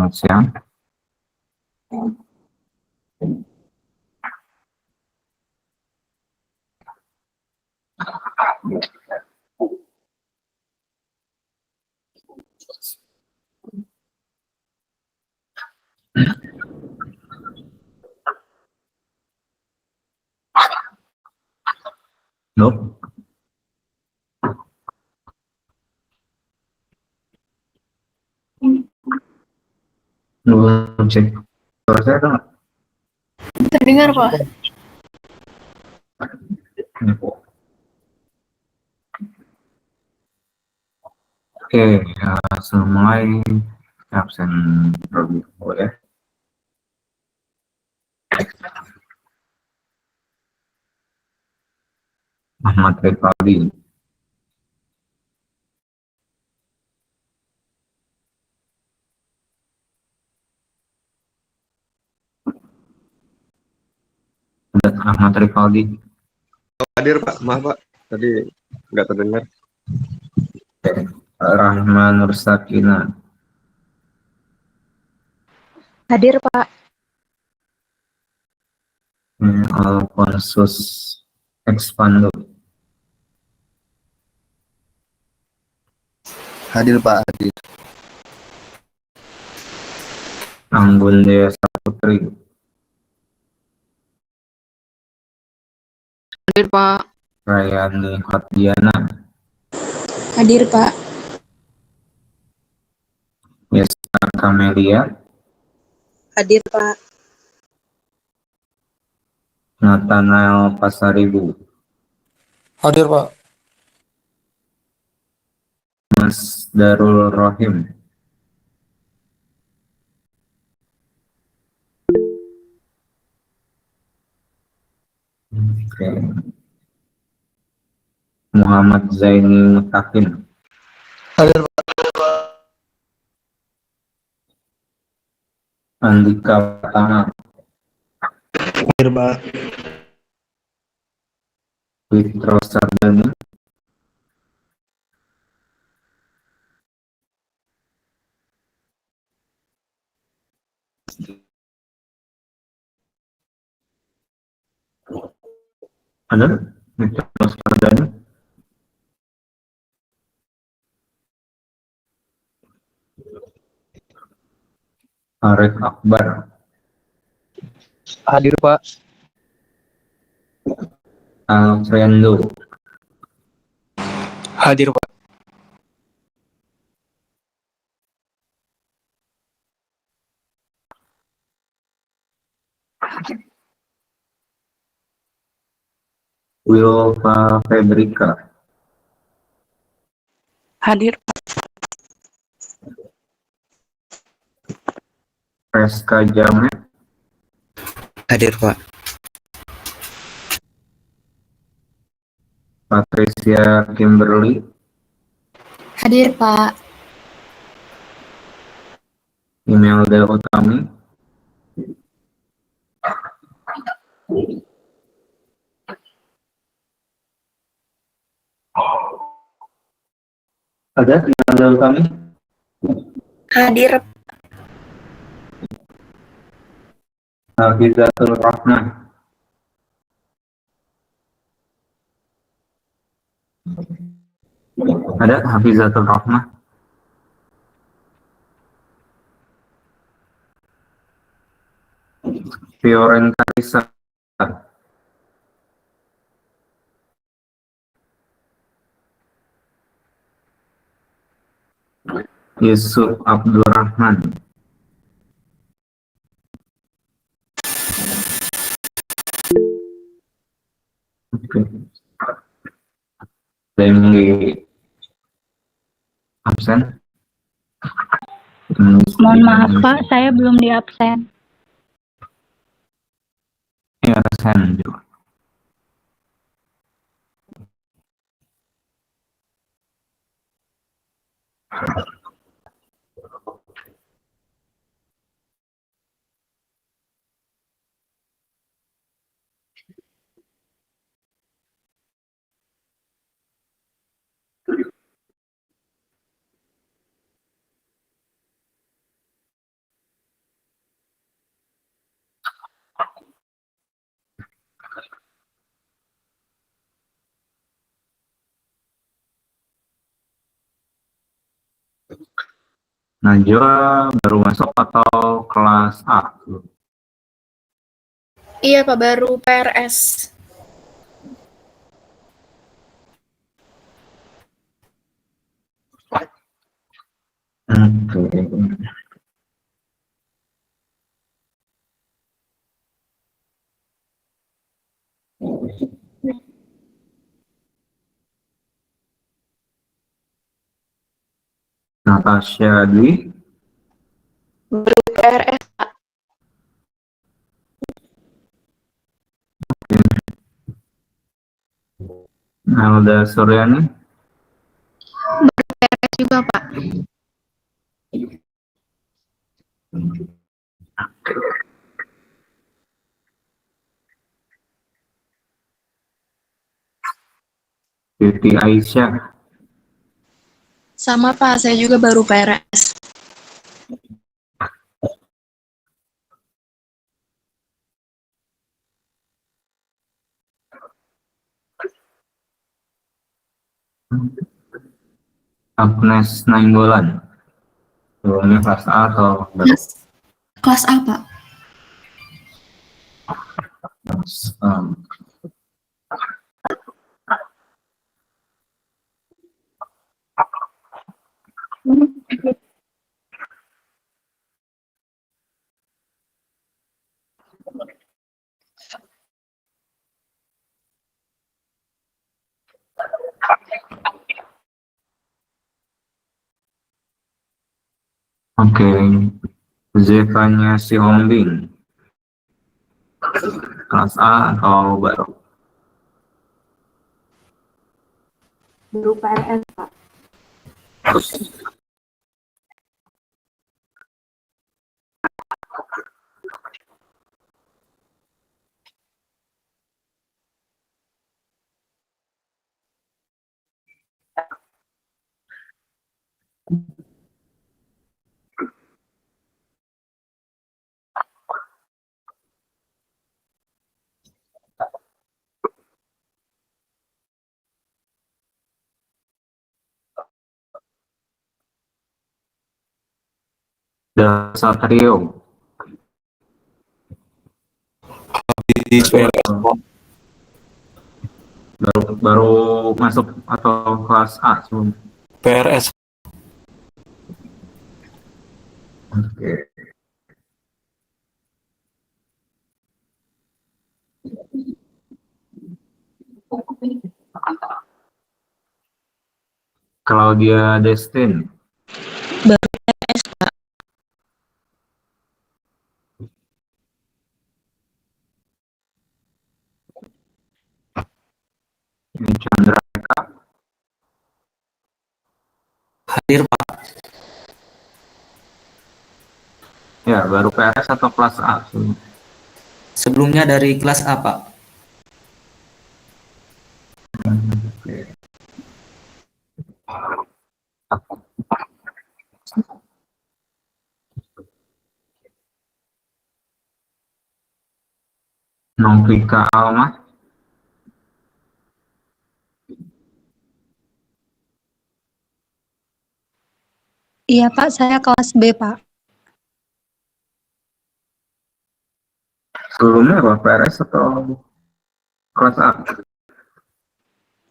Selamat siang. Nope. Belum cek. Suara saya ada nggak? Terdengar, Pak. Oke, sebelum mulai absen terlebih dahulu ya. Ahmad Rifadi. Ahmad Rifadi. Hadir Pak, maaf Pak, tadi nggak terdengar. Rahman Nursakina. Hadir, Pak. Alfonsus Expando. Hadir Pak, hadir. Anggul Desa Putri. Hadir, Pak. Rayani Hatiana. Hadir, Pak. Yesna Kamelia. Hadir, Pak. Nathanael Pasaribu. Hadir Pak. Mas Darul Rohim. Oke. Muhammad Zaini Mutakin. Hadir Pak. Andika Pratama. Hadir Pak. Witro Sardani. Ada? Witro Sardani. Arif Akbar. Hadir Pak. Alfredo. Hadir Pak. Wilfa Febrika. Hadir, Pak. Reska Jamet. Hadir Pak. Patricia Kimberly. Hadir, Pak. Imelda Utami. Ada Imelda Utami? Hadir. Hafizatul Rahman. Ada Hafizatul Rahman? Fiorenta Risa. Yusuf Abdurrahman. Oke. Demi absen. Mohon maaf Pak, saya belum di absen. Ya, absen juga. Najwa baru masuk atau kelas A? Iya Pak, baru PRS. Oke. Natasha Dwi. Baru PRS Pak. Nelda Suryani. PRS juga Pak. Siti Aisyah. Sama Pak, saya juga baru PRS. Agnes Nainggolan. Sebelumnya kelas A atau baru? Kelas A Pak. Kelas A. Oke, Zevanya Sihombing. Kelas A atau baru? Baru PRS Pak. Dasatrio. Di PRS Pak. Baru masuk atau kelas A sebelum? PRS. Oke. Claudia Destin. Baru PRS Pak. Ini Chandra Eka. Hadir Pak. Ya, baru PRS atau kelas A sebelum? Sebelumnya dari kelas A Pak. Oke. Novika Alma. Iya Pak, saya kelas B Pak. Sebelumnya apa? PRS atau kelas A?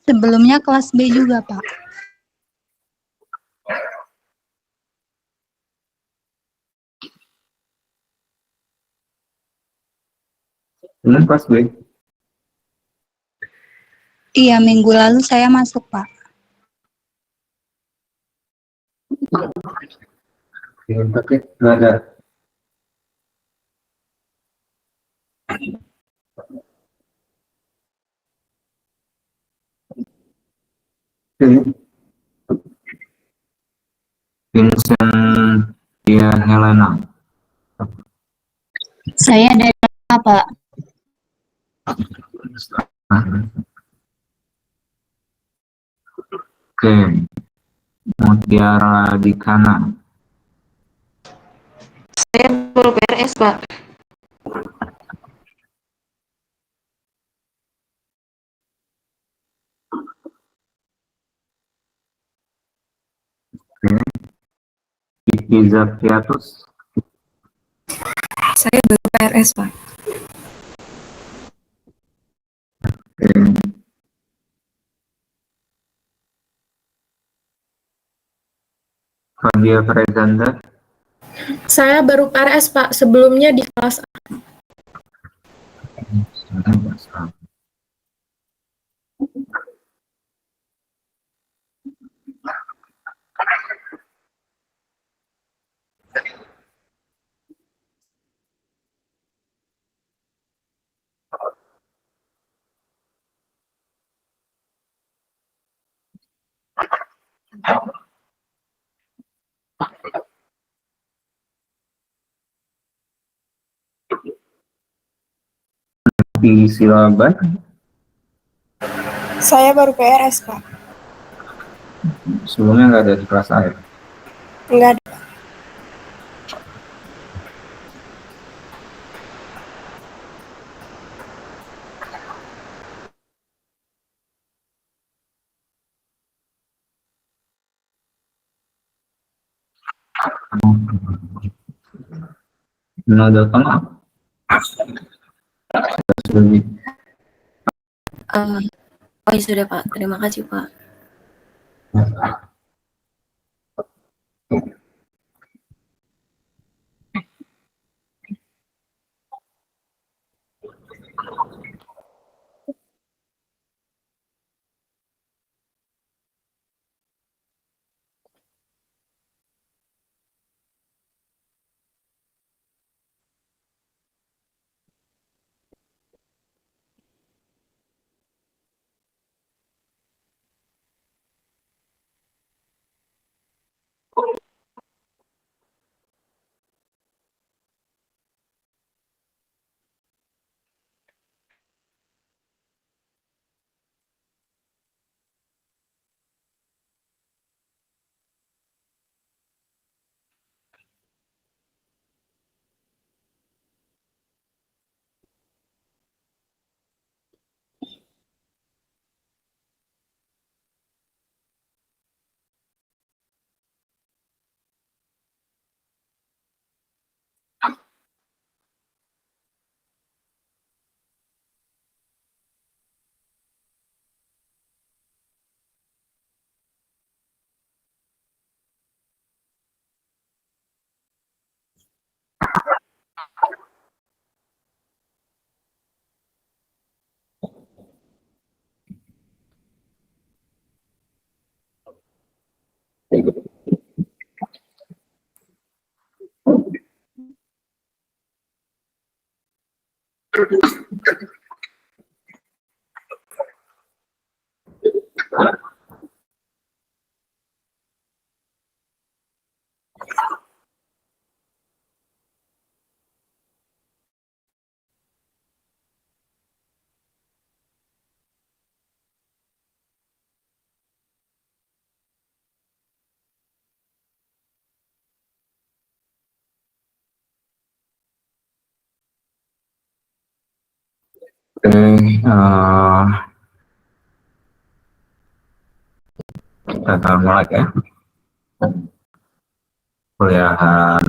Sebelumnya kelas B juga Pak. Ini kelas B. Iya, minggu lalu saya masuk Pak. Oke, nggak ada. Oke. Vincent Tia Helena. Saya dari A Pak. Oke, Mutiara Dikana. Saya baru PRS Pak. Oke, Kiki Rizky Zakiatus. Saya baru PRS, Pak. Fadia Frezanda. Saya baru PRS, Pak. Sebelumnya di kelas A. Di Silaban. Saya baru PRS, Pak. Sebelumnya nggak ada di kelas A ya? Enggak ada. Menodalkan apa? Oh ya sudah, Pak. Terima kasih, Pak. Oke, kita mulai ya. Kuliahan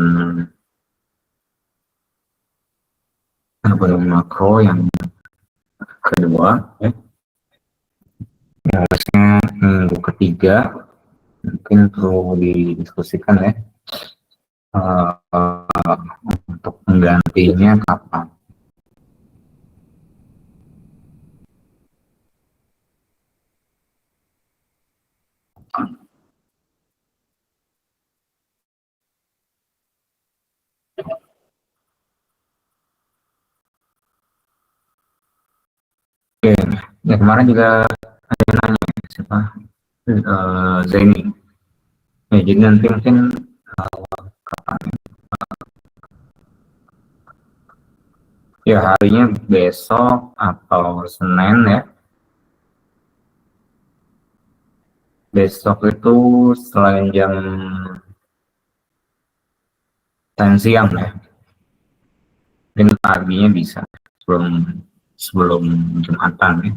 ekonomi makro yang kedua ya. Harusnya minggu ketiga mungkin perlu didiskusikan ya. Untuk menggantinya kapan? Oke, ya kemarin juga ada nanya siapa Zaini. Ya, jadi nanti mungkin kapan? Ya harinya besok atau Senin ya. Besok itu selain jam siang ya. Mungkin paginya bisa sebelum Jumatan ya.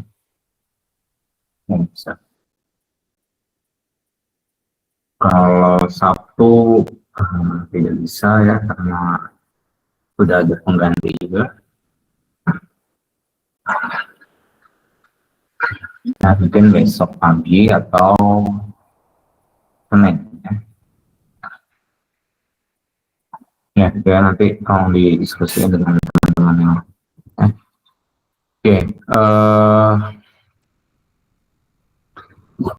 Bisa. Kalau Sabtu tidak bisa ya karena sudah ada pengganti juga. Nah, mungkin besok pagi atau Senin ya. Ya, itu ya nanti tolong didiskusikan dengan teman-teman yang lain. Oke,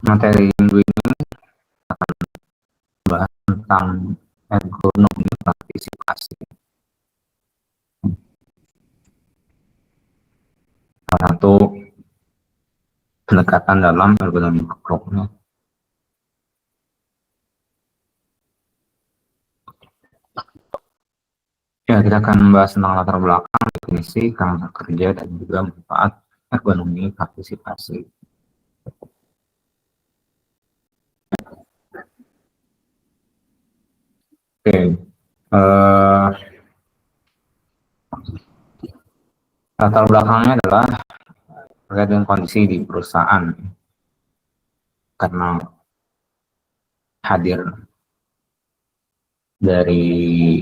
materi minggu ini akan bahas tentang ergonomi partisipasi. Salah satu pendekatan dalam ergonomi workshopnya. Ya, kita akan membahas tentang latar belakang, definisi, kerangka kerja, dan juga manfaat ergonomi partisipasi. Oke, latar belakangnya adalah terkait dengan kondisi di perusahaan karena hadir dari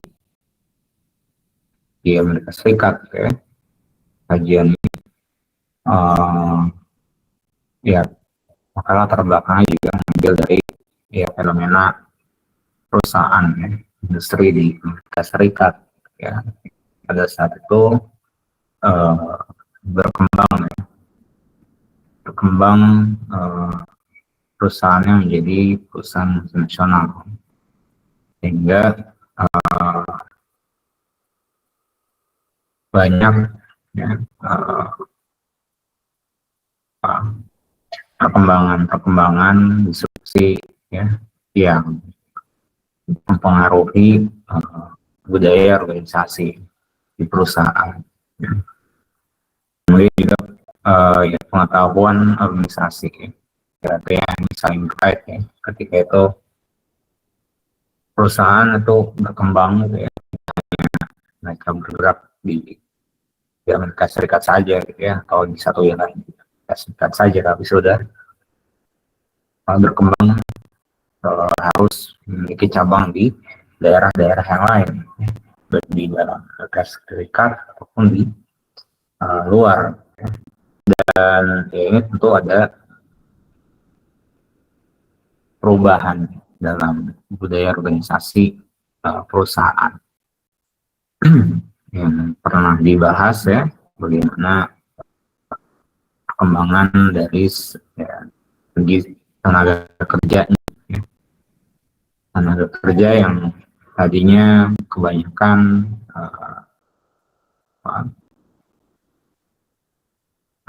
di Amerika Serikat ya, kajian ya maka latar belakangnya juga mengambil dari ya fenomena perusahaan ya, industri di Amerika Serikat ya pada saat itu berkembang perusahaannya menjadi perusahaan nasional sehingga banyak ya, perkembangan disrupsi ya yang mempengaruhi budaya organisasi di perusahaan. Ya. Kemudian juga ya, pengetahuan organisasi ya, yang saling terkait ya. Ketika itu perusahaan itu berkembang gitu ya, mereka bergerak di Amerika Serikat saja gitu ya, atau di satu wilayah Amerika Serikat saja, tapi sudah berkembang harus memiliki cabang di daerah-daerah yang lain, ya, baik di dalam Amerika Serikat ataupun di luar. Ya. Dan ya, ini tentu ada perubahan dalam budaya organisasi perusahaan. Yang pernah dibahas ya, bagaimana perkembangan dari ya, segi tenaga kerjanya ya. Tenaga kerja yang tadinya kebanyakan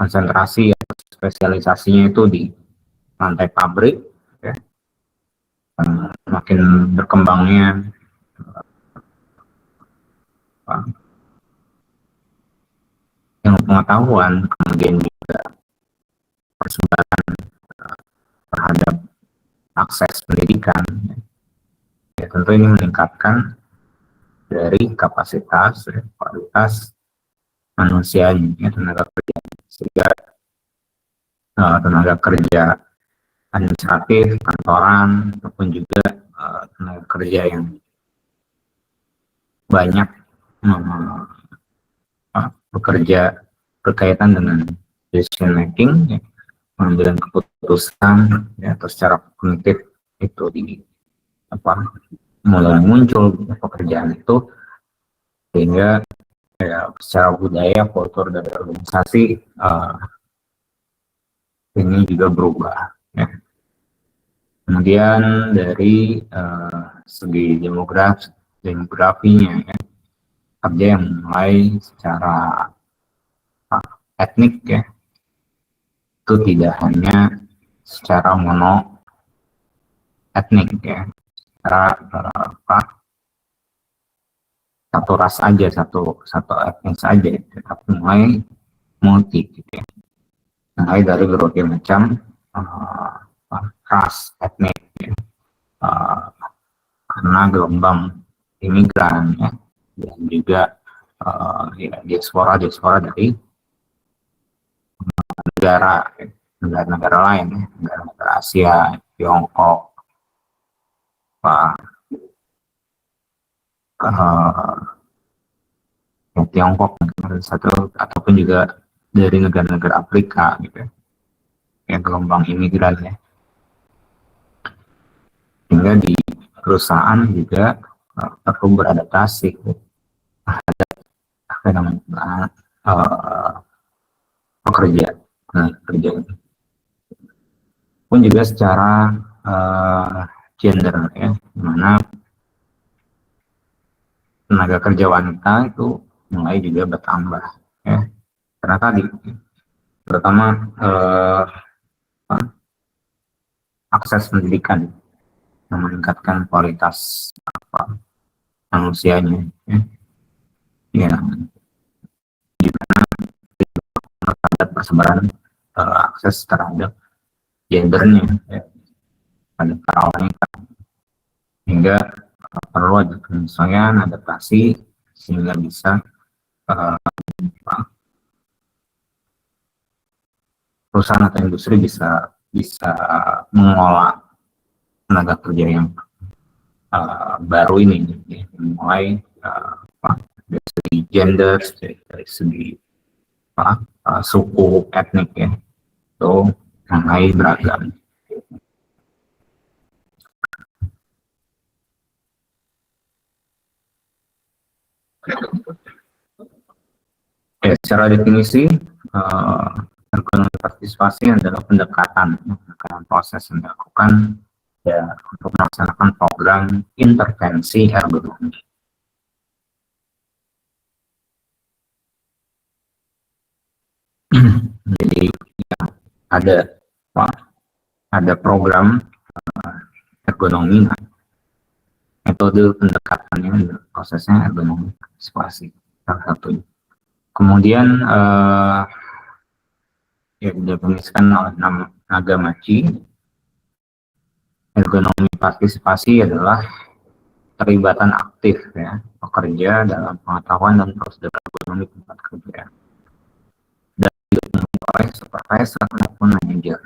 konsentrasi atau spesialisasinya itu di lantai pabrik ya. Makin berkembangnya yang pengetahuan, kemudian juga persebaran terhadap akses pendidikan ya, tentu ini meningkatkan dari kapasitas ya, kualitas manusianya ya, tenaga kerja, sehingga tenaga kerja administratif, kantoran ataupun juga tenaga kerja yang banyak bekerja berkaitan dengan decision making ya, pengambilan keputusan ya, atau secara kognitif itu di mulai muncul pekerjaan itu, sehingga ya, secara budaya kultur dari organisasi ini juga berubah ya. Kemudian dari segi demografinya ya, kerja yang mulai secara etnik ya, itu tidak hanya secara mono etnik ya, secara satu ras aja, satu etnis aja, tetapi mulai multi gitu ya, mulai dari berbagai macam ras etnik ya. Karena gelombang imigran ya, dan juga ya, diaspora dari negara-negara lain ya, negara-negara Asia, Tiongkok, uh, Tiongkok satu ataupun juga dari negara-negara Afrika gitu ya, yang gelombang imigran ya, sehingga di perusahaan juga perlu beradaptasi apa namanya pekerja kerja pun juga secara gender ya, dimana tenaga kerja wanita itu mulai juga bertambah ya, karena tadi terutama akses pendidikan yang meningkatkan kualitas manusianya ya, terhadap persebaran akses terhadap gendernya ya, pada para wanita, hingga perlu ada penyesuaian adaptasi sehingga bisa perusahaan atau industri bisa mengolah tenaga kerja yang baru ini ya, mulai dari segi gender, dari segi suku etnik ya, itu mulai beragam. Ya, secara definisi ergonomi partisipasi adalah pendekatan proses yang dilakukan ya untuk melaksanakan program intervensi ergonomi. Jadi ya, ada program ergonomi, metode pendekatannya prosesnya ergonomi partisipasi salah satunya. Kemudian ya didefinisikan oleh Nagamachi, ergonomi partisipasi adalah keterlibatan aktif ya pekerja dalam pengetahuan dan prosedur ergonomi tempat kerja dan didukung oleh supervisor maupun manajer.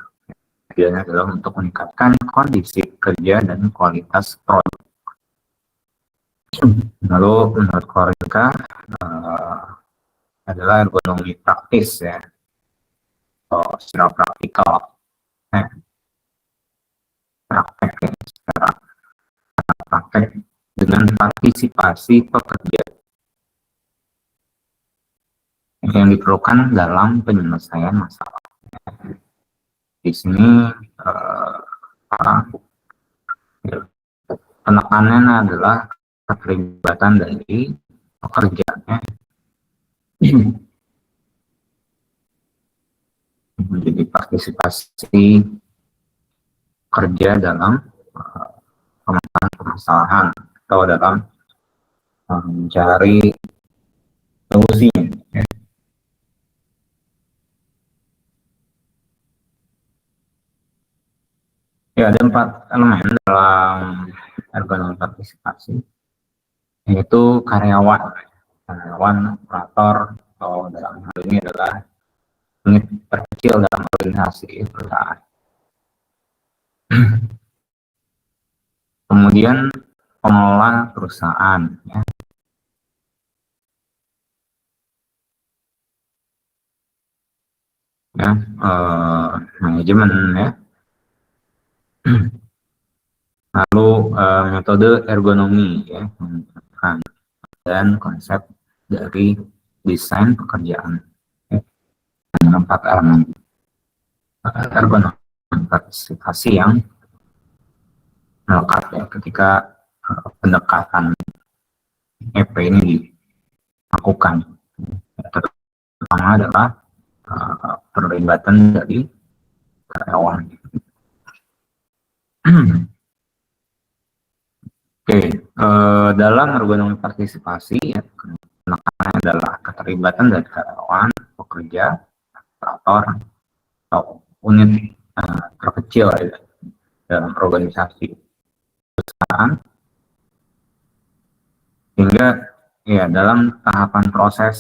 Tujuannya adalah untuk meningkatkan kondisi kerja dan kualitas produk. Lalu menurut Korea adalah ergonomi praktis ya, atau secara praktikal, secara praktek dengan partisipasi pekerja yang diperlukan dalam penyelesaian masalah. Di sini penekanannya adalah keterlibatan dari pekerjanya. Menjadi partisipasi kerja dalam pemecahan permasalahan atau dalam mencari solusinya. Ya, ada 4 elemen dalam ergonomi partisipasi, yaitu karyawan, operator, atau dalam hal ini adalah unit terkecil dalam organisasi perusahaan. Kemudian pengelola perusahaan, manajemen ya. Lalu metode ergonomi ya, dan konsep dari desain pekerjaan. Ada 4 elemen ergonomi partisipasi yang melekat ya ketika pendekatan EP ini dilakukan. Pertama adalah perlibatan dari karyawan. Oke, dalam ergonomi partisipasi ya, penekanannya adalah keterlibatan dari karyawan, pekerja, operator, atau unit terkecil ya, dalam organisasi perusahaan, hingga ya dalam tahapan proses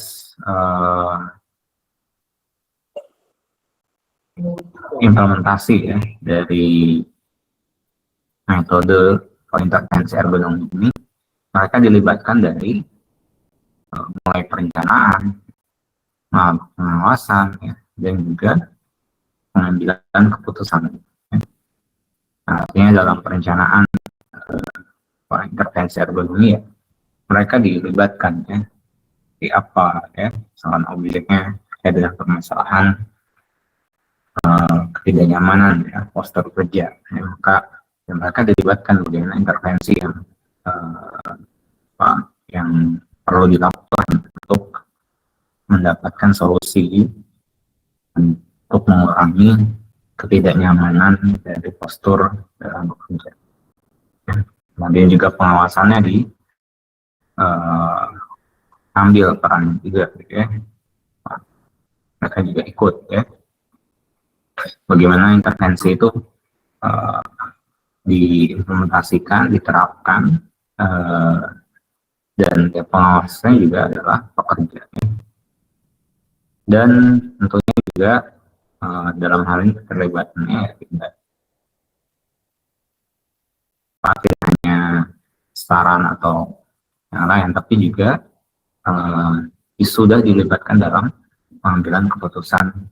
implementasi ya dari metode intervensi ergonomi ini mereka dilibatkan dari mulai perencanaan, pengawasan, ya, dan juga pengambilan keputusan. Nah, artinya dalam perencanaan intervensi ergonomi, ya, mereka dilibatkan, ya, di apa, ya, misalkan objeknya terkait dengan permasalahan ketidaknyamanan, ya, postur kerja, ya, maka ya, mereka dilibatkan bagaimana intervensi yang perlu dilakukan untuk mendapatkan solusi untuk mengurangi ketidaknyamanan dari postur dalam bekerja. Kemudian juga pengawasannya ambil peran juga, gitu ya. Mereka juga ikut, ya. Bagaimana intervensi itu diimplementasikan, diterapkan, dan ya, pengawasnya juga adalah pekerja. Ya. Dan tentunya juga dalam hal ini keterlibatannya ya, tidak hanya saran atau yang lain, tapi juga sudah dilibatkan dalam pengambilan keputusan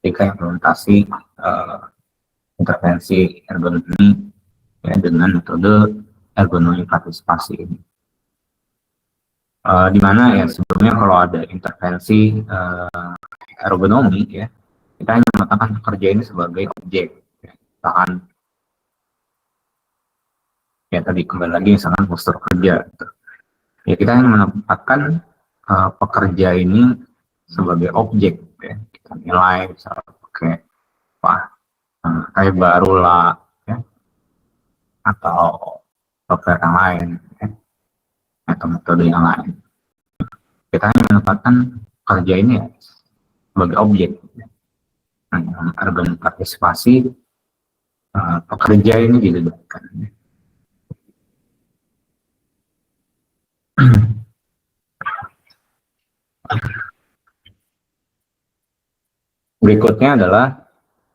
ketika implementasi intervensi ergonomi, ya, dengan metode ergonomi partisipasi ini. Di mana ya sebelumnya kalau ada intervensi ergonomi, ya, kita hanya mengatakan pekerja ini sebagai objek, ya. Misalkan ya tadi kembali lagi misalkan postur kerja, gitu. Ya kita hanya menempatkan pekerja ini sebagai objek, ya. Kita nilai misalnya pakai kayak baru lah, ya, atau software yang lain, ya, atau metode yang lain. Kita hanya menempatkan kerja ini ya, sebagai objek. Nah, ergonomi partisipasi pekerja ini dilibatkan. Berikutnya adalah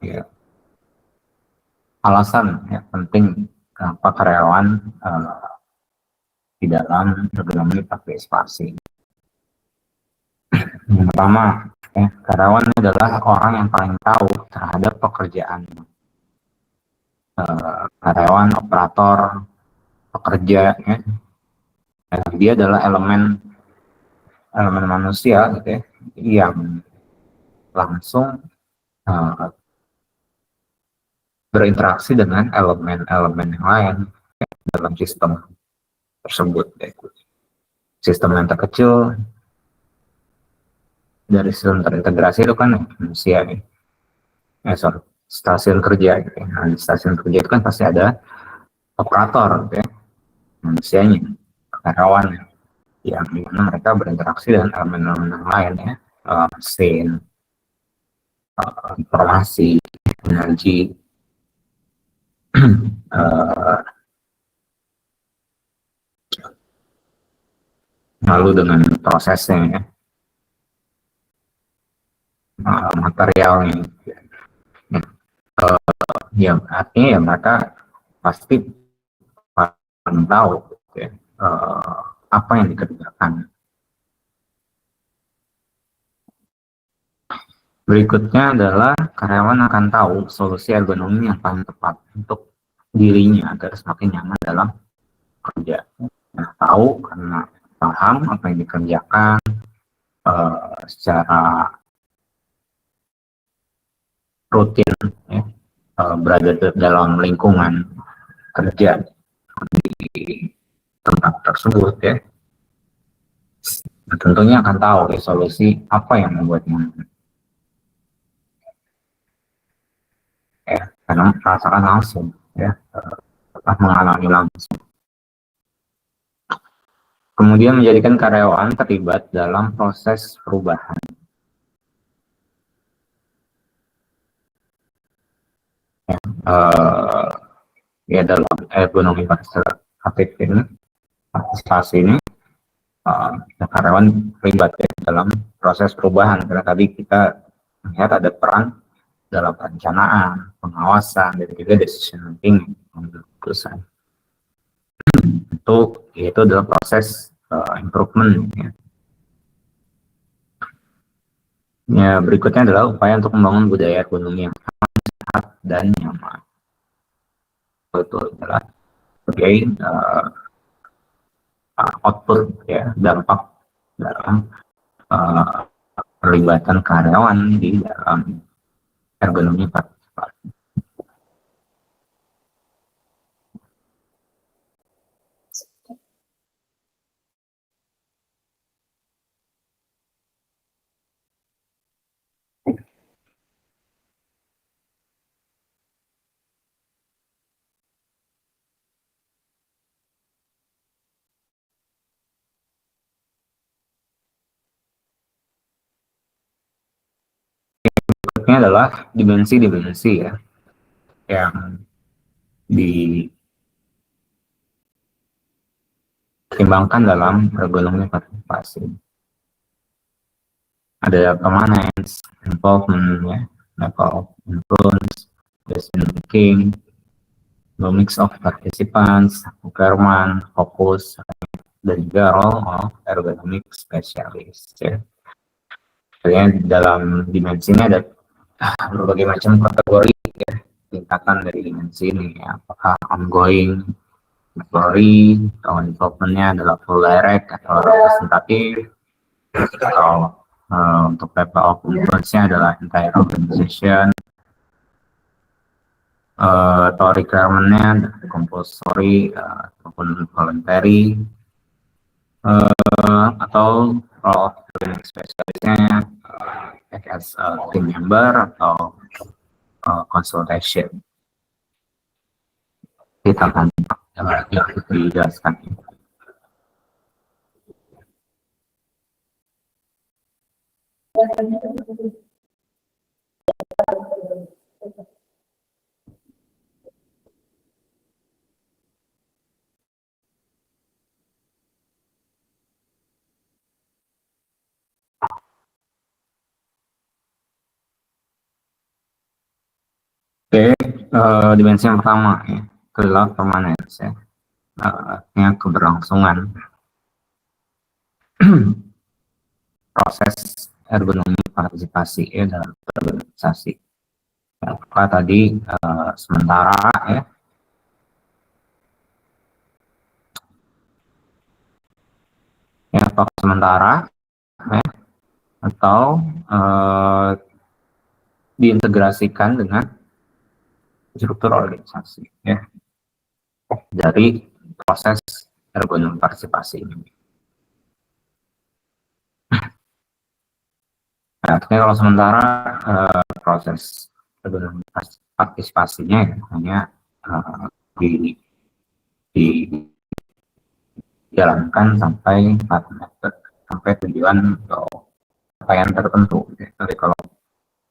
ya, alasan ya, penting kenapa karyawan di dalam ergonomi partisipasi. Yang pertama, ya, karyawan adalah orang yang paling tahu terhadap pekerjaan. Karyawan, operator, pekerja, ya, dia adalah elemen manusia, gitu ya, yang langsung berinteraksi dengan elemen-elemen yang lain, ya, dalam sistem tersebut. Ya. Sistem yang terkecil dari sistem terintegrasi itu kan manusia, ya. Stasiun kerja, gitu ya. Nah, di stasiun kerja itu kan pasti ada operator, gitu ya, manusianya, karyawan, yang dimana mereka berinteraksi dengan elemen-elemen yang lain, ya, mesin, informasi, energi, lalu dengan prosesnya, ya, materialnya, ya, artinya ya mereka pasti paling tahu, ya, apa yang dikerjakan. Berikutnya adalah karyawan akan tahu solusi ergonomi yang paling tepat untuk dirinya agar semakin nyaman dalam kerja. Nah, tahu karena paham apa yang dikerjakan secara rutin, ya, berada dalam lingkungan kerja di tempat tersebut, ya. Tentunya akan tahu ya, solusi apa yang membuatnya, ya, karena merasakan langsung, ya, mengalami langsung. Kemudian menjadikan karyawan terlibat dalam proses perubahan. Ya, ya dalam ergonomi partisipasi ini, karyawan terlibat, ya, dalam proses perubahan. Karena tadi kita melihat ada peran dalam perencanaan, pengawasan, dan juga decision making, keputusan. itu adalah proses improvement ya. Ya, berikutnya adalah upaya untuk membangun budaya ekonomi yang sehat dan nyaman. Itu adalah sebagai output ya, dampak dalam perlibatan karyawan di dalam ergonomi partisipasi. Berikutnya adalah dimensi-dimensi ya yang dikembangkan dalam ergonomi partisipasi. Ada permanence, involvement, ya, level of influence, decision making, the mix of participants, requirement, fokus, dan juga role of ergonomic specialist. Ya. Kemudian dalam dimensi ini ada berbagai macam kategori ya, tingkatan dari dimensi ini ya, apakah ongoing, story, atau development-nya adalah full direct atau representatif, atau untuk level of influence-nya adalah entire organization, atau requirement-nya compulsory ataupun voluntary, atau role of specialist-nya as a team member atau consultation. Kita akan dijelaskan. Oke, dimensi yang pertama ya, adalah permanence ya, artinya keberlangsungan. Proses ergonomi partisipasi ya dalam organisasi. Apakah tadi sementara ya, apakah sementara ya, atau diintegrasikan dengan struktur organisasi ya dari proses ergonomi partisipasi ini. Nah, kalau sementara proses ergonomi partisipasinya ya, hanya dijalankan sampai 4 meter sampai tujuan atau capaian tertentu. Jadi kalau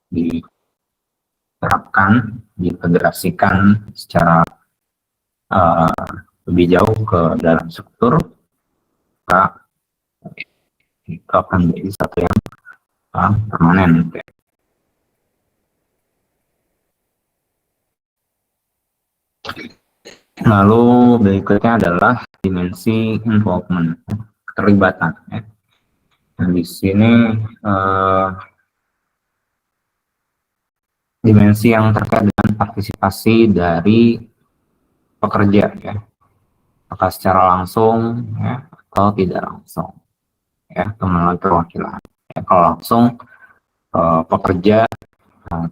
diterapkan, diintegrasikan secara lebih jauh ke dalam struktur, maka itu akan menjadi satu yang permanen. Lalu berikutnya adalah dimensi involvement, keterlibatan. Ya. Nah, di sini dimensi yang terkait dengan partisipasi dari pekerja, ya, apakah secara langsung ya, atau tidak langsung, ya, melalui perwakilan. Ya, kalau langsung pekerja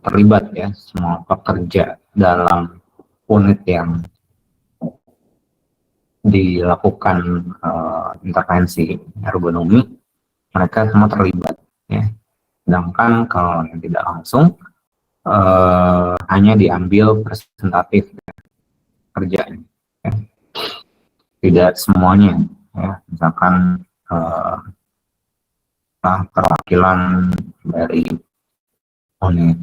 terlibat ya, semua pekerja dalam unit yang dilakukan intervensi ergonomi, mereka semua terlibat ya. Sedangkan kalau yang tidak langsung hanya diambil presentatif ya, kerjanya ya. Tidak semuanya ya, misalkan perwakilan dari unit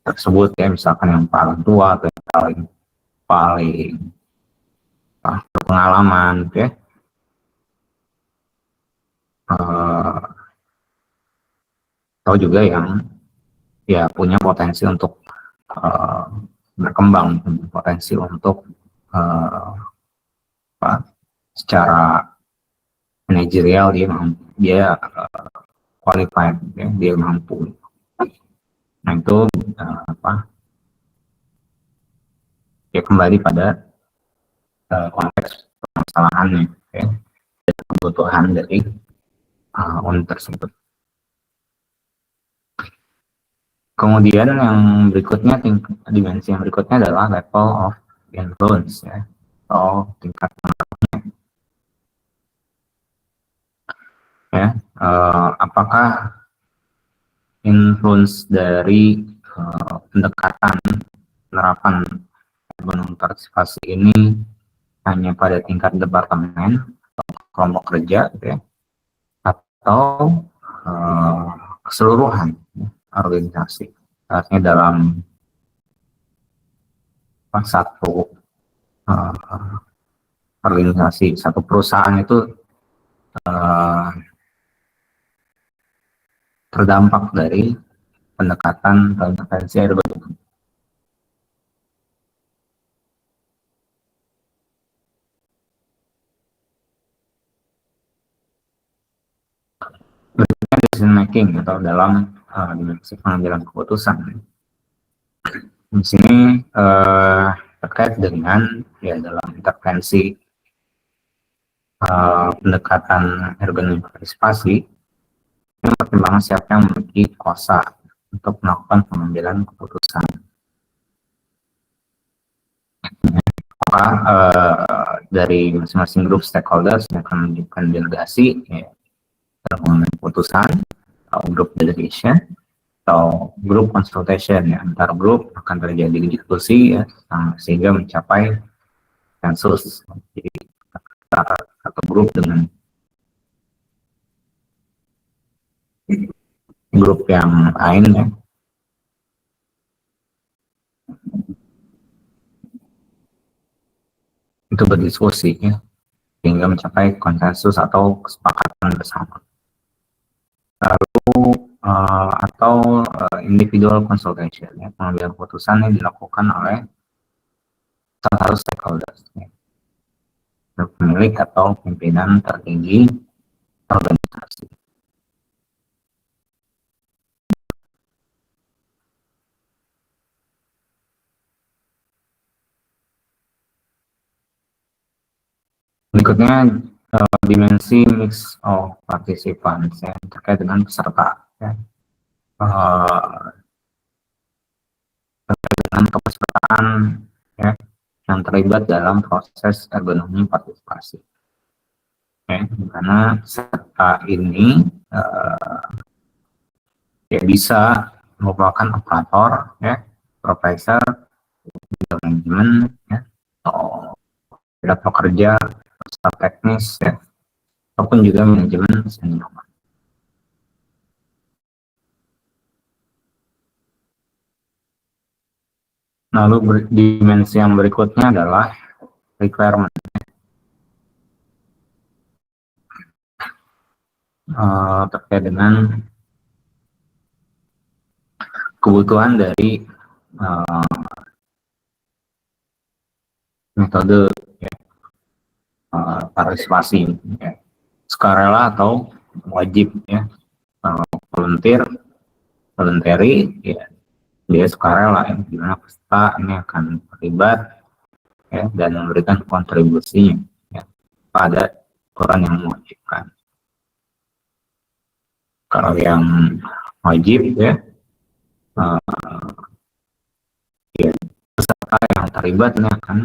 tersebut ya, misalkan yang paling tua atau yang paling berpengalaman ya, atau juga yang ya punya potensi untuk berkembang, potensi untuk secara manajerial dia qualified, ya, dia mampu. Nah itu ya kembali pada konteks permasalahannya, ya, dan kebutuhan dari unit tersebut. Kemudian yang berikutnya, dimensi yang berikutnya adalah level of influence, ya, atau tingkat pengaruhnya. Ya, apakah influence dari pendekatan penerapan ekonomi partisipasi ini hanya pada tingkat departemen atau kelompok kerja, gitu ya, atau keseluruhan, ya, organisasi. Artinya dalam satu organisasi, satu perusahaan itu terdampak dari pendekatan atau intervensi ergonomi. Berikutnya decision making atau dalam dimensi pengambilan keputusan. Di sini terkait dengan ya dalam intervensi pendekatan ergonomi partisipasi, ini pertimbangan siapa yang memiliki kuasa untuk melakukan pengambilan keputusan. Dari masing-masing grup stakeholders yang akan menunjukkan delegasi, ya, dalam mengambil keputusan, atau grup delegation, atau grup consultation, ya, antar grup akan terjadi diskusi, ya, sehingga mencapai konsensus. Jadi satu grup dengan grup yang lain, ya, itu berdiskusi, ya, sehingga mencapai konsensus atau kesepakatan bersama. Lalu atau individual consultation, ya, pengambilan keputusan yang dilakukan oleh salah satu stakeholders, ya, pemilik atau pimpinan tertinggi organisasi. Berikutnya dimensi mix of participants, ya, terkait dengan peserta, ya. Terkait dengan kepesertaan, ya, yang terlibat dalam proses ergonomi partisipasi, ya, karena peserta ini ya bisa merupakan operator, ya, supervisor, manajemen, ya, atau pekerja, staf teknis, ya, ataupun juga manajemen senior. Lalu dimensi yang berikutnya adalah requirement, terkait dengan kebutuhan dari metode, ya, partisipasi, ya, sukarela atau wajib, ya. Voluntary, ya, dia sukarela, ya, di mana peserta ini akan terlibat, ya, dan memberikan kontribusinya, ya, pada aturan yang mewajibkan. Kalau yang wajib, ya, ya, peserta yang terlibat ini akan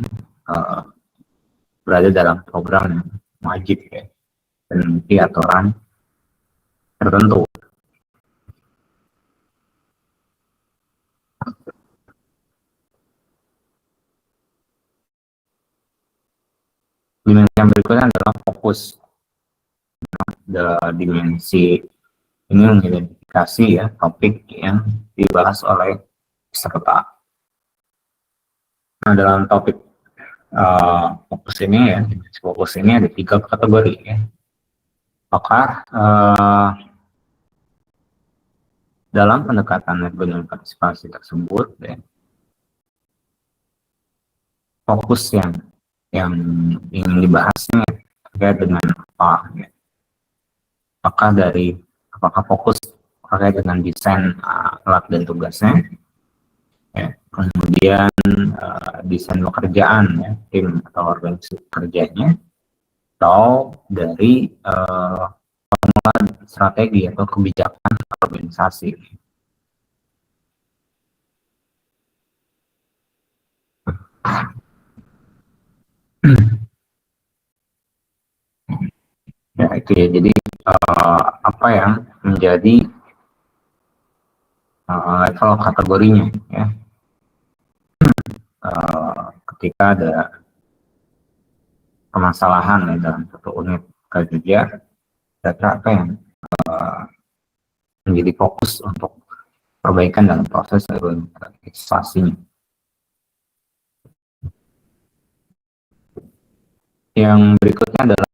berada dalam program yang wajib, ya, dan memiliki aturan tertentu. Dimensi yang berikutnya adalah fokus. Dimensi ini mengidentifikasi, ya, topik yang dibahas oleh peserta. Nah, dalam topik fokus ini, ya, dimensi fokus ini ada 3 kategori, ya. Apakah dalam pendekatan ergonomi partisipasi tersebut, ya, fokus yang yang ingin dibahasnya terkait dengan apa, ya. Apakah fokus terkait dengan desain alat dan tugasnya, ya. Kemudian desain pekerjaan, ya, tim atau organisasi kerjanya, atau dari strategi atau kebijakan organisasi. Ya itu ya, jadi apa yang menjadi level kategorinya, ya, ketika ada permasalahan, ya, dalam satu unit kerja, data apa yang menjadi fokus untuk perbaikan dalam proses legislasinya. Yang berikutnya adalah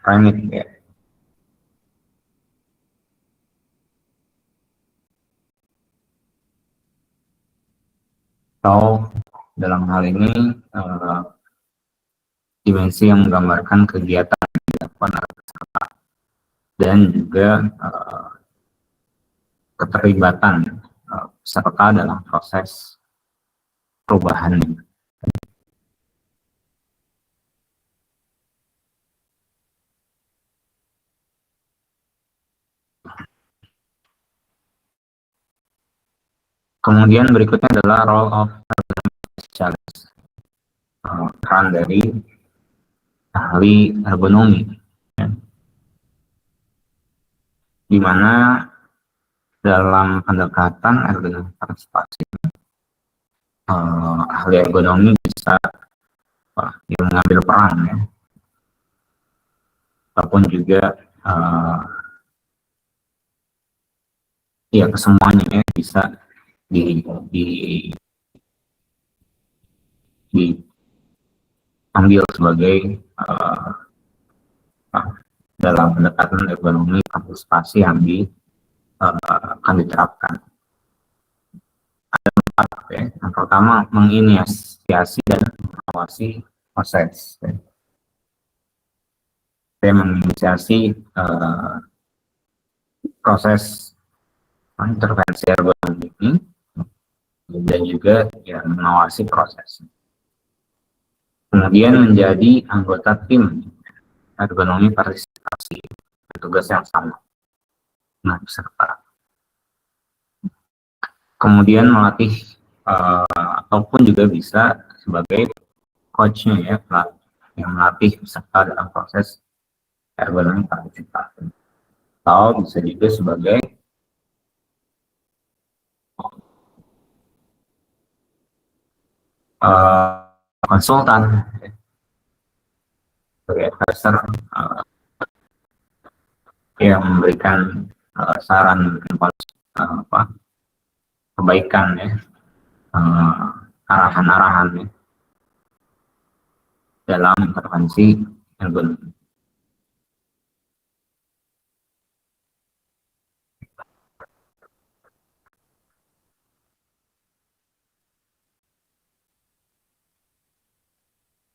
remit, ya. Atau dalam hal ini dimensi yang menggambarkan kegiatan yang dilakukan oleh peserta dan juga keterlibatan peserta dalam proses perubahan. Kemudian berikutnya adalah role of specialist, peran dari ahli ergonomi, ya. Di mana dalam pendekatan ergonomi partisipasi, ahli ergonomi bisa mengambil peran, ya, ataupun juga ya kesemuanya, ya, bisa diambil sebagai dalam pendekatan ergonomi partisipasi yang akan diterapkan. Ada 4, ya. Yang pertama, menginisiasi dan mengawasi proses, ya. Menginisiasi proses intervensi ergonomi ini, dan juga, ya, mengawasi proses. Kemudian menjadi anggota tim ergonomi partisipasi, tugas yang sama dengan peserta. Kemudian melatih ataupun juga bisa sebagai coachnya, ya, yang melatih peserta dalam proses ergonomi partisipasi, atau bisa juga sebagai konsultan, sebagai advisor yang memberikan saran perbaikan, ya, arahan-arahan, ya, dalam intervensi ergonomi.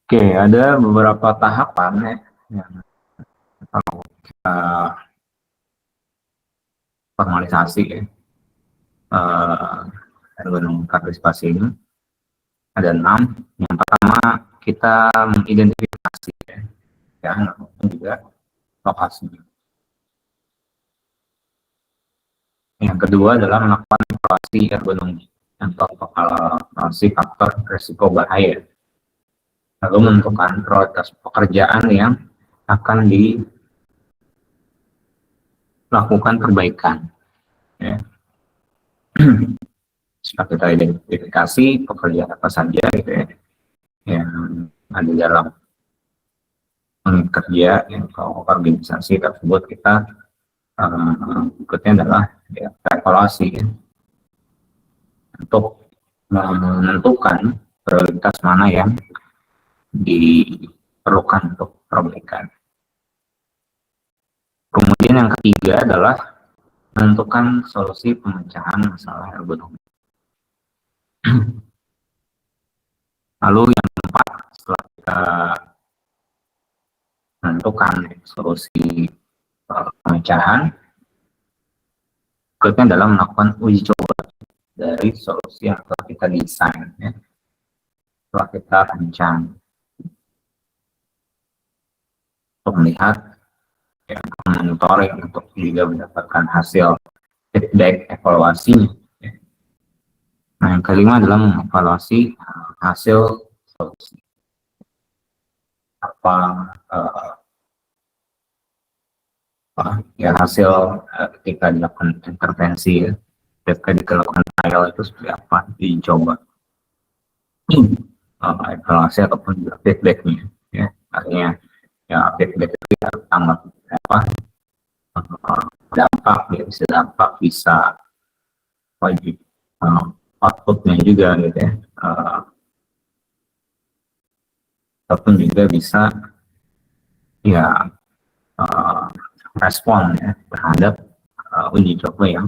Oke, ada beberapa tahapan, ya, yang perlu kita formalisasi, ya, ergonomi partisipasi ini. Ada 6. Yang pertama, kita mengidentifikasi, ya, ataupun juga lokasi. Yang kedua adalah melakukan evaluasi ergonomi atau evaluasi faktor risiko bahaya, lalu menentukan prioritas pekerjaan yang akan dilakukan perbaikan, ya. Setelah kita identifikasi pekerjaan apa saja, gitu, ya, yang ada dalam unit kerja, atau organisasi tersebut, kita berikutnya adalah, ya, evaluasi, ya, untuk menentukan prioritas mana yang diperlukan untuk perbaikan. Kemudian yang ketiga adalah menentukan solusi pemecahan masalah ergonomi. Lalu yang keempat, setelah kita menentukan solusi pemecahan, berikutnya adalah melakukan uji coba dari solusi yang telah kita desain, ya. Setelah kita rancang, untuk melihat, ya, monitoring untuk juga mendapatkan hasil feedback evaluasinya, ya. Nah, yang kelima adalah mengevaluasi hasil solusi. Apa ya hasil ketika dilakukan intervensi, ya, ketika dilakukan trial itu seperti apa, dicoba evaluasi ataupun juga feedbacknya, ya. Artinya ya feedback itu ya tentang apa dampak, ya, bisa wajib outputnya juga gitu ya, ataupun juga bisa ya respon ya terhadap uji coba yang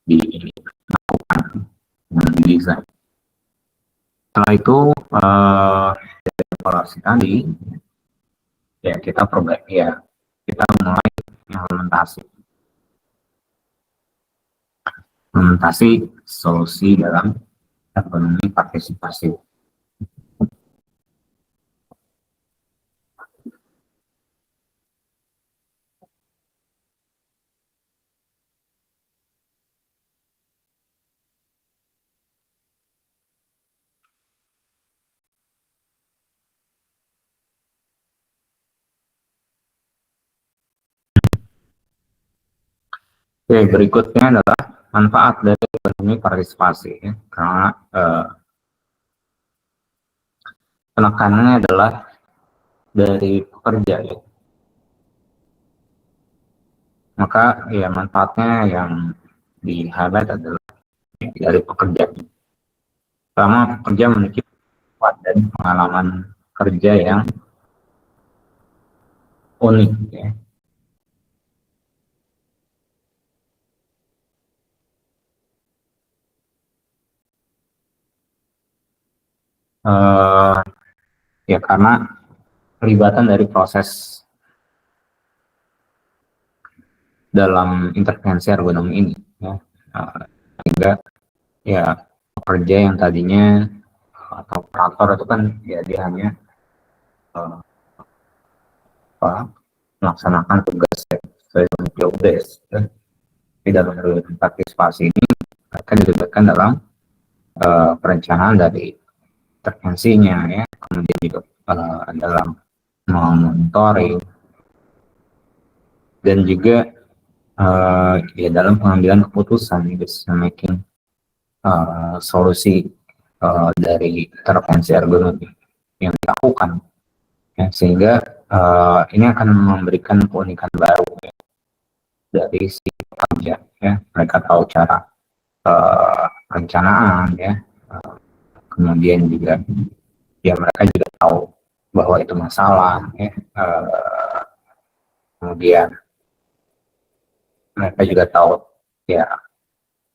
dilakukan dengan desain. Setelah itu dari evaluasi tadi, ya kita mulai implementasi solusi dalam ekonomi partisipasi. Oke, berikutnya adalah manfaat dari ekonomi partisipasi, ya. Karena penekanannya adalah dari pekerja, ya. Maka ya manfaatnya yang di-highlight adalah dari pekerja. Pertama, pekerja memiliki manfaat dan pengalaman kerja yang unik, ya. Ya karena pelibatan dari proses dalam intervensi ergonomi ini, ya, sehingga ya pekerja yang tadinya atau operator itu kan ya dia hanya melaksanakan tugas sesuai dengan job desk, ya. Di dalam partisipasi ini akan dilibatkan dalam perencanaan dari intervensinya, ya, kemudian juga dalam monitoring dan juga ya dalam pengambilan keputusan, decision making solusi dari intervensi ergonomi yang dilakukan, ya, sehingga ini akan memberikan keunikan baru, ya, dari si pekerja, ya. Mereka tahu cara perencanaan, ya, kemudian juga ya mereka juga tahu bahwa itu masalah, ya. Kemudian mereka juga tahu ya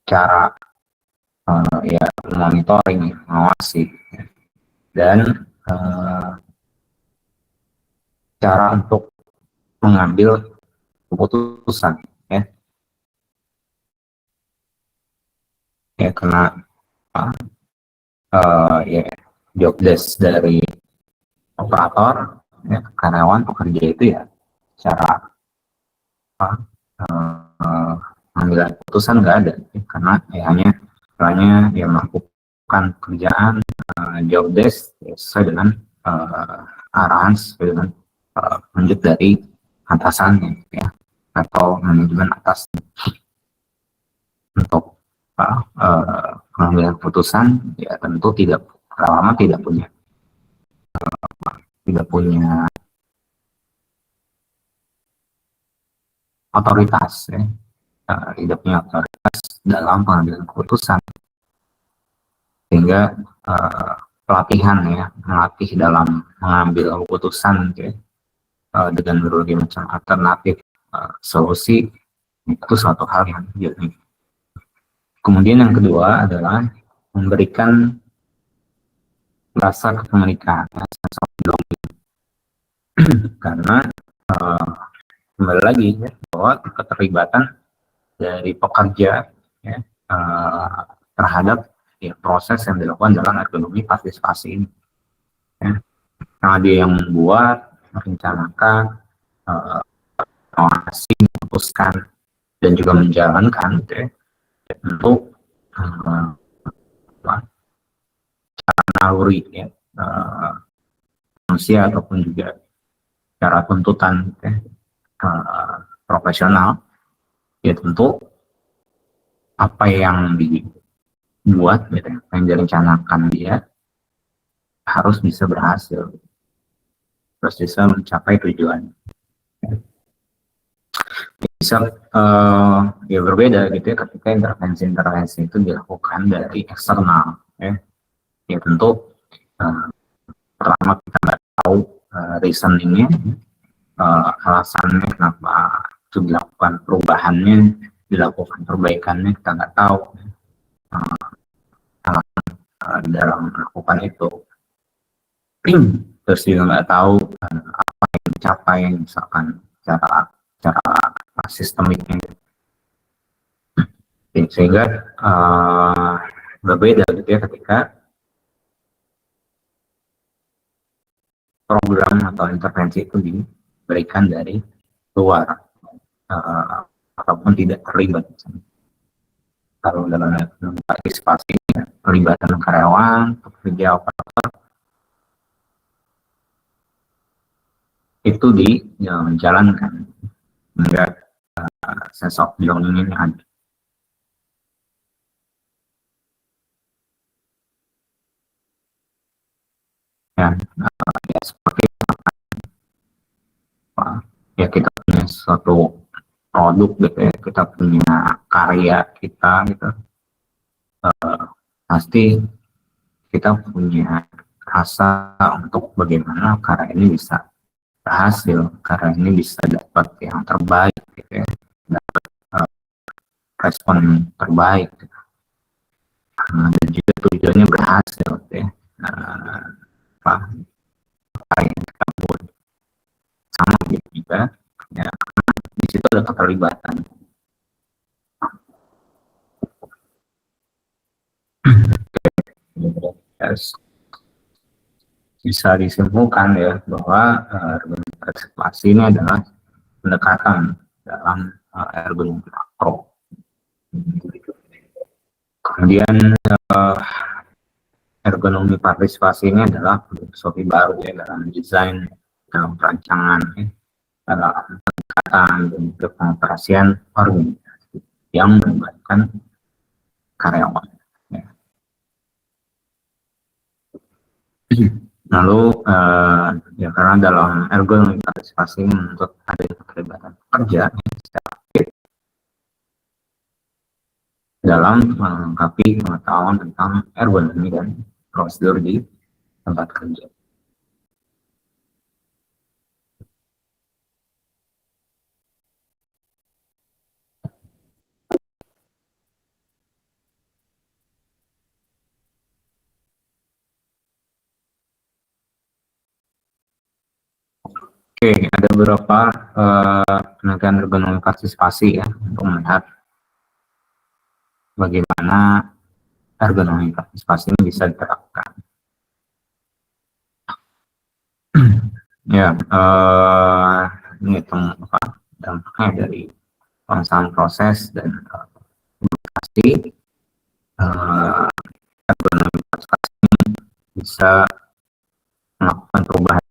cara ya monitoring, mengawasi, ya. Dan cara untuk mengambil keputusan, ya. Ya karena ya job desk dari operator, ya, karyawan, pekerja itu ya cara mengambil keputusan nggak ada, ya, karena ya hanya ya melakukan pekerjaan job desk, ya, sesuai dengan arahan, sesuai dengan petunjuk dari atasannya, ya, atau manajemen atas untuk pengambilan keputusan, ya tentu tidak lama tidak punya otoritas, ya. Tidak punya otoritas dalam pengambilan keputusan, sehingga pelatihan, ya, melatih dalam mengambil keputusan, ya, dengan berbagai macam alternatif solusi, itu suatu hal yang unik. Kemudian yang kedua adalah memberikan rasa kepemilikan, sense of belonging. Karena kembali lagi ya, bahwa keterlibatan dari pekerja ya, terhadap ya, proses yang dilakukan dalam ergonomi partisipasi ini. Ya. Karena dia yang membuat, merencanakan, mengawasi, memutuskan, dan juga menjalankan gitu ya, untuk naluri ya, manusia ataupun juga cara tuntutan ya, profesional, ya tentu apa yang dibuat gitu, yang direncanakan dia harus bisa berhasil, harus bisa mencapai tujuan. Bisa ya berbeda gitu ya ketika intervensi itu dilakukan dari eksternal ya. Ya tentu pertama kita nggak tahu reasoningnya, alasannya kenapa itu dilakukan, perubahannya, dilakukan perbaikannya kita nggak tahu dalam melakukan itu. Terus juga nggak tahu apa yang dicapai, misalkan cara sistemiknya, sehingga berbeda gitu ya ketika program atau intervensi itu diberikan dari luar ataupun tidak terlibat. Kalau dalam partisipasi pelibatan karyawan, pekerja, operator itu dijalankan hingga sense of belonging ini ada. Ya, ya seperti apa, ya kita punya suatu produk gitu ya, kita punya karya kita gitu, pasti kita punya rasa untuk bagaimana karya ini bisa berhasil, karya ini bisa dapat yang terbaik gitu ya, dapat respon terbaik gitu. Dan juga tujuannya berhasil gitu ya, apa yang kita buat sama juga ya, di situ ada keterlibatan. Yes. Bisa disimpulkan ya bahwa ergonomi partisipasi ini adalah pendekatan dalam ergonomi makro. Kemudian ergonomi partisipasi ini adalah filosofi baru ya dalam desain, dalam perancangan, ya, dalam pendekatan dan juga pengoperasian organisasi yang melibatkan karyawan. Ya. Lalu ya karena dalam ergonomi partisipasi menuntut adanya keterlibatan pekerja secara aktif dalam melengkapi pengetahuan tentang ergonomi dan prosedur di tempat kerja. Oke, ada beberapa penelitian ergonomi partisipasi ya untuk melihat bagaimana ergonomi partisipasi ini bisa diterapkan. Ya, ini dampaknya dari pemasaran proses dan komunikasi. Ergonomi partisipasi ini bisa melakukan perubahan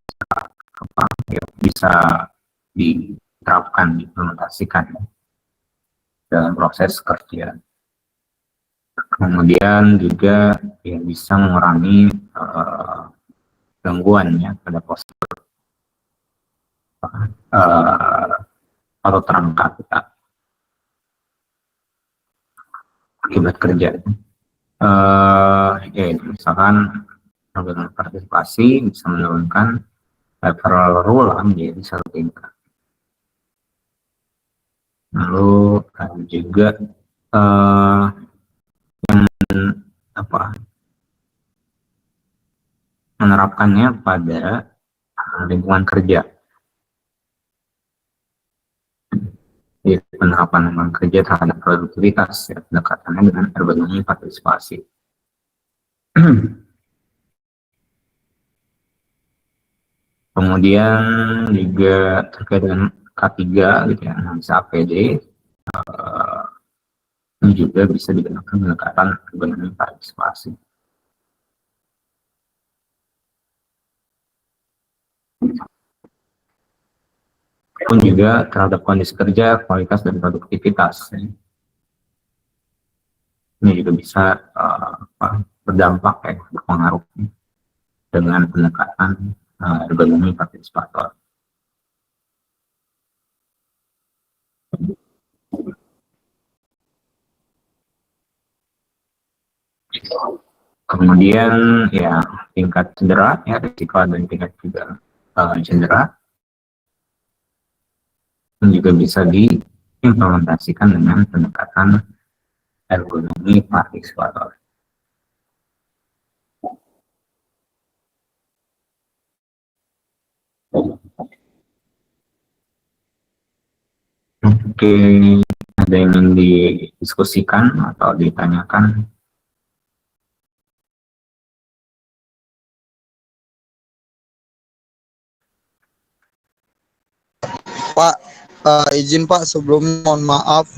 ya, bisa diterapkan, diimplementasikan dalam proses kerja. Kemudian juga ya, bisa mengurangi gangguan ya pada postur atau terangkat kita akibat kerja. Ya, misalkan ergonomi partisipasi bisa menurunkan lateral roll menjadi satu tingkat. Lalu ada juga yang menerapkannya pada lingkungan kerja. Jadi penerapan lingkungan kerja terhadap produktivitas, ya, pendekatannya dengan ergonomi partisipasi. Kemudian juga terkait dengan K3 gitu ya, analisa APD, ini juga bisa digunakan pendekatan ergonomi partisipasi. Pun juga terhadap kondisi kerja, kualitas dan produktivitas. Ya. Ini juga bisa berdampak, ya, berpengaruh dengan pendekatan ergonomi partisipator. Kemudian ya tingkat cedera, ya risiko dan tingkat juga cedera juga bisa diimplementasikan dengan pendekatan ergonomi partisipator. Oke, ada yang ingin didiskusikan atau ditanyakan? Pak, izin Pak sebelumnya mohon maaf,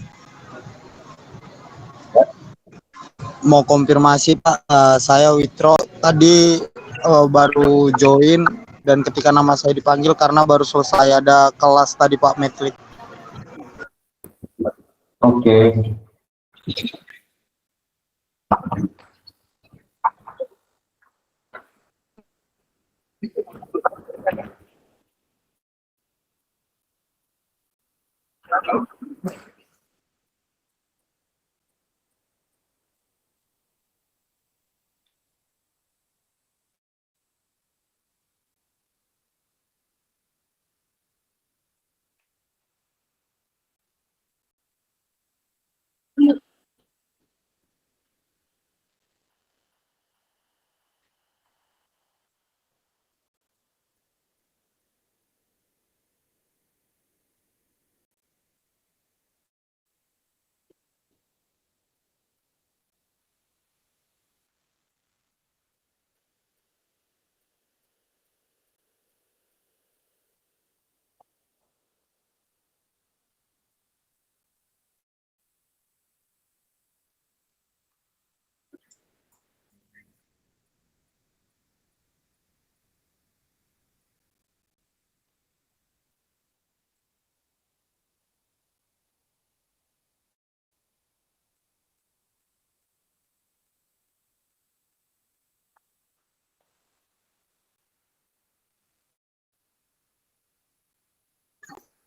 mau konfirmasi Pak, saya Witro tadi baru join dan ketika nama saya dipanggil karena baru selesai ada kelas tadi Pak Metrik. Oke.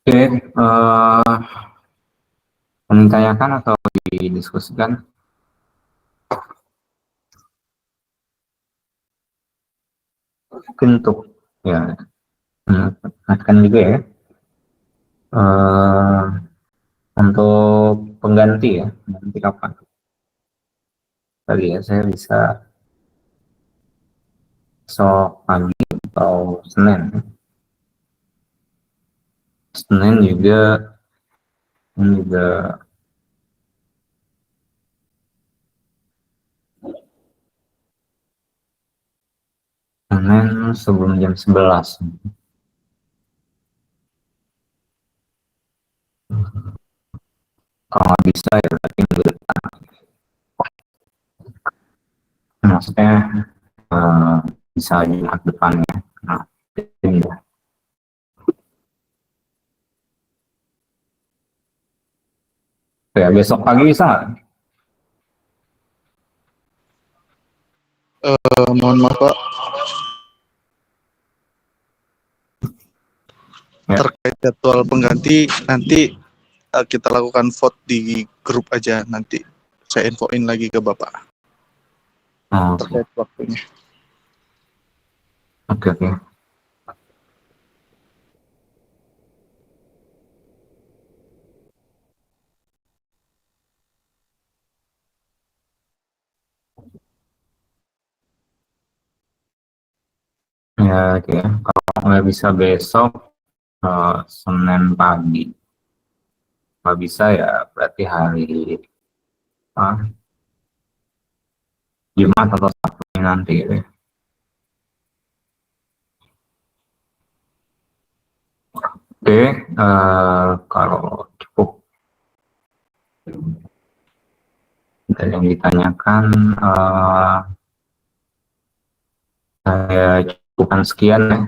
Oke, ditanyakan atau didiskusikan? Mungkin untuk ya mengingatkan juga ya, untuk pengganti ya, nanti kapan? Tadi ya saya bisa besok pagi atau Senin. Senin juga ini juga Senin sebelum jam 11. Kalau nggak bisa ya berarti minggu depan. Maksudnya bisa Jumat depannya. Nah, ini ya. Ya, besok pagi bisa nggak? Mohon maaf Pak, Ya. terkait jadwal pengganti nanti kita lakukan vote di grup aja, nanti saya infoin lagi ke Bapak Oh, terkait waktunya. oke. ya, oke. Kalau nggak bisa besok, Senin pagi. Nggak bisa ya, berarti hari ah, Jumat atau Sabtu nanti gitu ya. Oke, kalau cukup dari yang ditanyakan, saya cukupkan sekian ya.